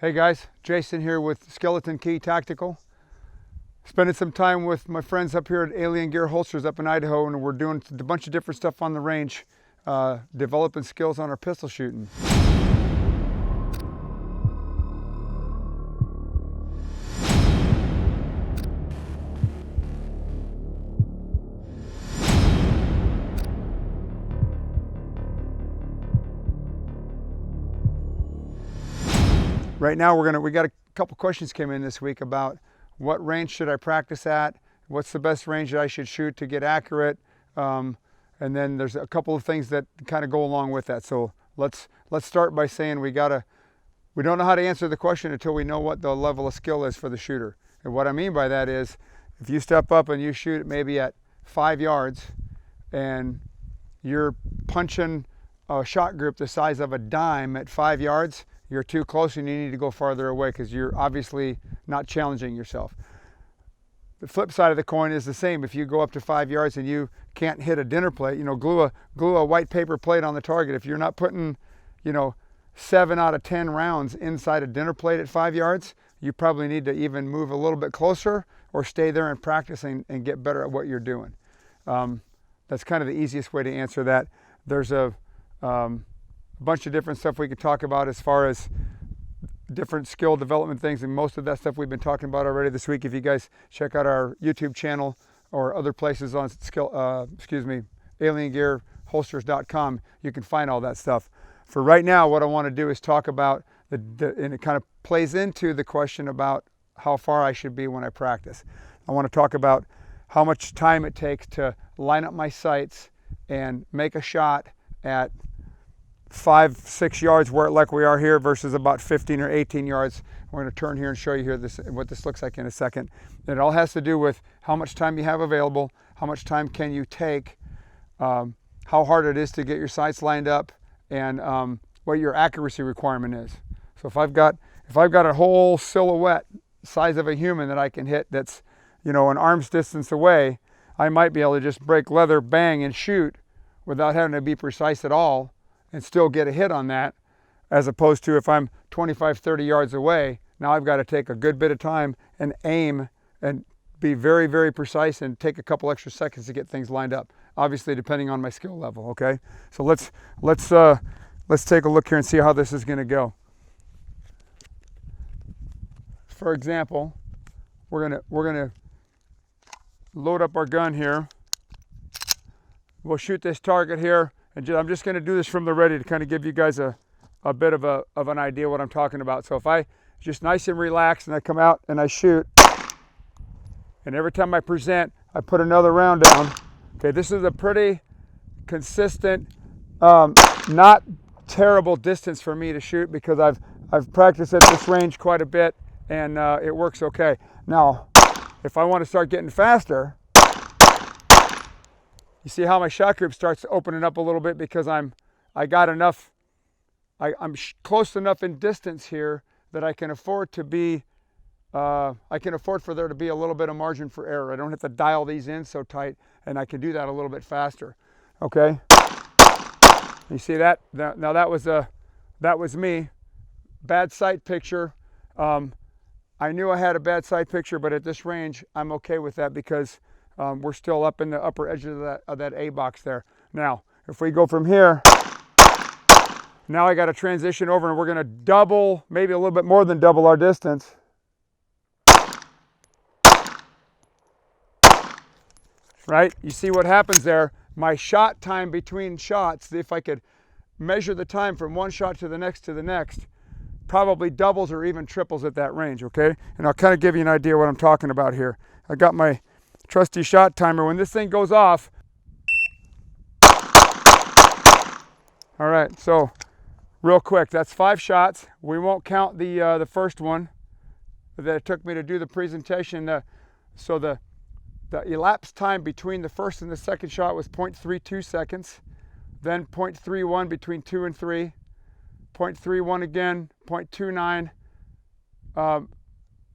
Hey guys, Jason here with Skeleton Key Tactical. Spending some time with my friends up here at Alien Gear Holsters up in Idaho, and we're doing a bunch of different stuff on the range, developing skills on our pistol shooting. Right now we got a couple questions came in this week about what range should I practice at, what's the best range that I should shoot to get accurate, and then there's a couple of things that kind of go along with that. So let's start by saying we don't know how to answer the question until we know what the level of skill is for the shooter. And what I mean by that is, if you step up and you shoot maybe at 5 yards and you're punching a shot group the size of a dime at 5 yards, you're too close and you need to go farther away because you're obviously not challenging yourself. The flip side of the coin is the same. If you go up to 5 yards and you can't hit a dinner plate, glue a white paper plate on the target. If you're not putting, 7 out of 10 rounds inside a dinner plate at 5 yards, you probably need to even move a little bit closer or stay there and practice and get better at what you're doing. That's kind of the easiest way to answer that. There's a bunch of different stuff we could talk about as far as different skill development things, and most of that stuff we've been talking about already this week. If you guys check out our YouTube channel or other places on aliengearholsters.com, you can find all that stuff. For right now, what I want to do is talk about and it kind of plays into the question about how far I should be when I practice. I want to talk about how much time it takes to line up my sights and make a shot at 5-6 yards like we are here versus about 15 or 18 yards. We're going to turn here and show you here what this looks like in a second. It all has to do with how much time you have available, how much time can you take, how hard it is to get your sights lined up, and what your accuracy requirement is. So if I've got a whole silhouette size of a human that I can hit that's an arm's distance away, I might be able to just break leather, bang, and shoot without having to be precise at all and still get a hit on that, as opposed to if I'm 25, 30 yards away, now I've got to take a good bit of time and aim and be very, very precise and take a couple extra seconds to get things lined up, obviously depending on my skill level, okay? So let's take a look here and see how this is gonna go. For example, we're gonna load up our gun here. We'll shoot this target here. And I'm just going to do this from the ready to kind of give you guys a bit of an idea what I'm talking about. So if I just nice and relax and I come out and I shoot, and every time I present, I put another round down. Okay, this is a pretty consistent, not terrible distance for me to shoot because I've practiced at this range quite a bit and it works okay. Now, if I want to start getting faster, you see how my shot group starts opening up a little bit because I'm close enough in distance here that I can afford for there to be a little bit of margin for error. I don't have to dial these in so tight, and I can do that a little bit faster. Okay. You see that? Now that was me. Bad sight picture. I knew I had a bad sight picture, but at this range, I'm okay with that because we're still up in the upper edge of that A box there. Now, if we go from here, now I got to transition over and we're going to double, maybe a little bit more than double our distance. Right? You see what happens there? My shot time between shots, if I could measure the time from one shot to the next, probably doubles or even triples at that range, okay? And I'll kind of give you an idea what I'm talking about here. I got my trusty shot timer. When this thing goes off, all right, so real quick, that's 5 shots. We won't count the first one that it took me to do the presentation. So the elapsed time between the first and the second shot was 0.32 seconds, then 0.31 between 2 and 3, 0.31 again, 0.29,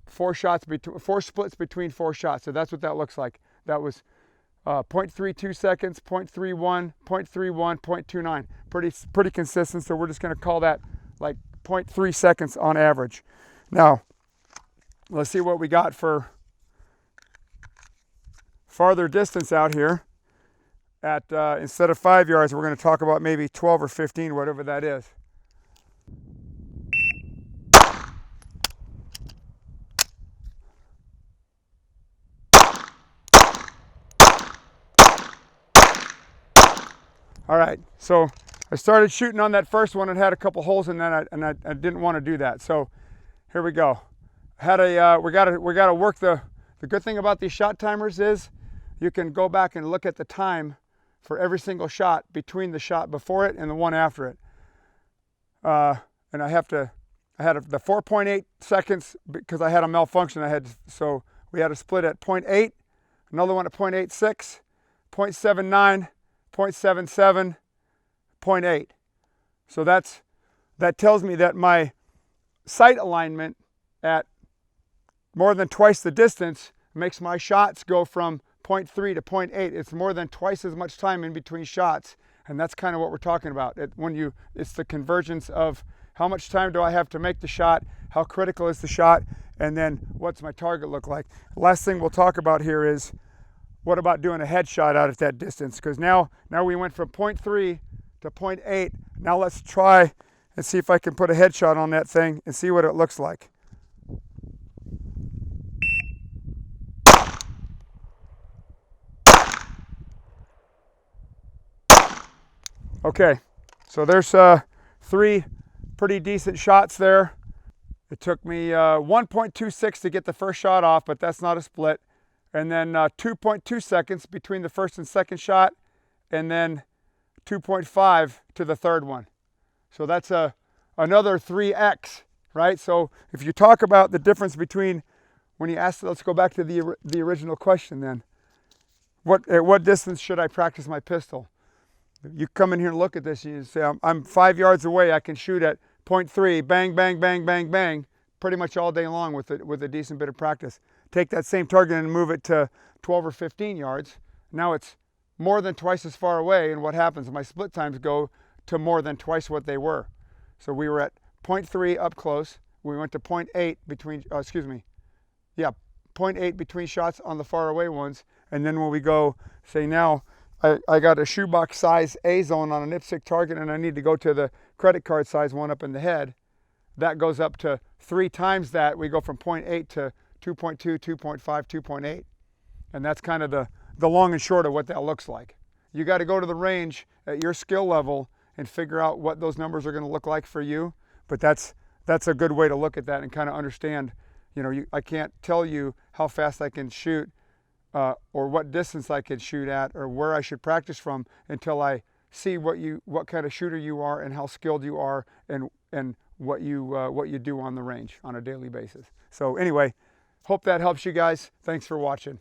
4 splits between 4 shots. So that's what that looks like. That was 0.32 seconds, 0.31, 0.31, 0.29. Pretty consistent. So we're just going to call that like 0.3 seconds on average. Now, let's see what we got for farther distance out here. At instead of 5 yards, we're going to talk about maybe 12 or 15, whatever that is. All right, so I started shooting on that first one and had a couple holes in that, and I didn't want to do that. So here we go. Had a we got to work the good thing about these shot timers is you can go back and look at the time for every single shot between the shot before it and the one after it. And I had the 4.8 seconds because I had a malfunction. So we had a split at 0.8, another one at 0.86, 0.79, 0.77, 0.8. So that tells me that my sight alignment at more than twice the distance makes my shots go from 0.3 to 0.8. It's more than twice as much time in between shots, and that's kind of what we're talking about. It's the convergence of how much time do I have to make the shot, how critical is the shot, and then what's my target look like. The last thing we'll talk about here is what about doing a headshot out at that distance? Because now we went from 0.3 to 0.8. Now let's try and see if I can put a headshot on that thing and see what it looks like. Okay, so there's 3 pretty decent shots there. It took me 1.26 to get the first shot off, but that's not a split. And then 2.2 seconds between the first and second shot, and then 2.5 to the third one. So that's another 3x, right? So if you talk about the difference between, when you ask, let's go back to the original question then. At what distance should I practice my pistol? You come in here and look at this, and you say, I'm 5 yards away, I can shoot at 0.3, bang, bang, bang, bang, bang, pretty much all day long with a decent bit of practice. Take that same target and move it to 12 or 15 yards. Now it's more than twice as far away, and what happens? My split times go to more than twice what they were. So we were at 0.3 up close. We went to 0.8 between, 0.8 between shots on the far away ones. And then when we go, say now, I got a shoebox size A zone on an IPSC target, and I need to go to the credit card size one up in the head. That goes up to 3 times that. We go from 0.8 to 2.2, 2.5, 2.8. And that's kind of the long and short of what that looks like. You got to go to the range at your skill level and figure out what those numbers are going to look like for you. But that's a good way to look at that and kind of understand, I can't tell you how fast I can shoot or what distance I can shoot at or where I should practice from until I see what kind of shooter you are and how skilled you are and what you do on the range on a daily basis. So anyway, hope that helps you guys. Thanks for watching.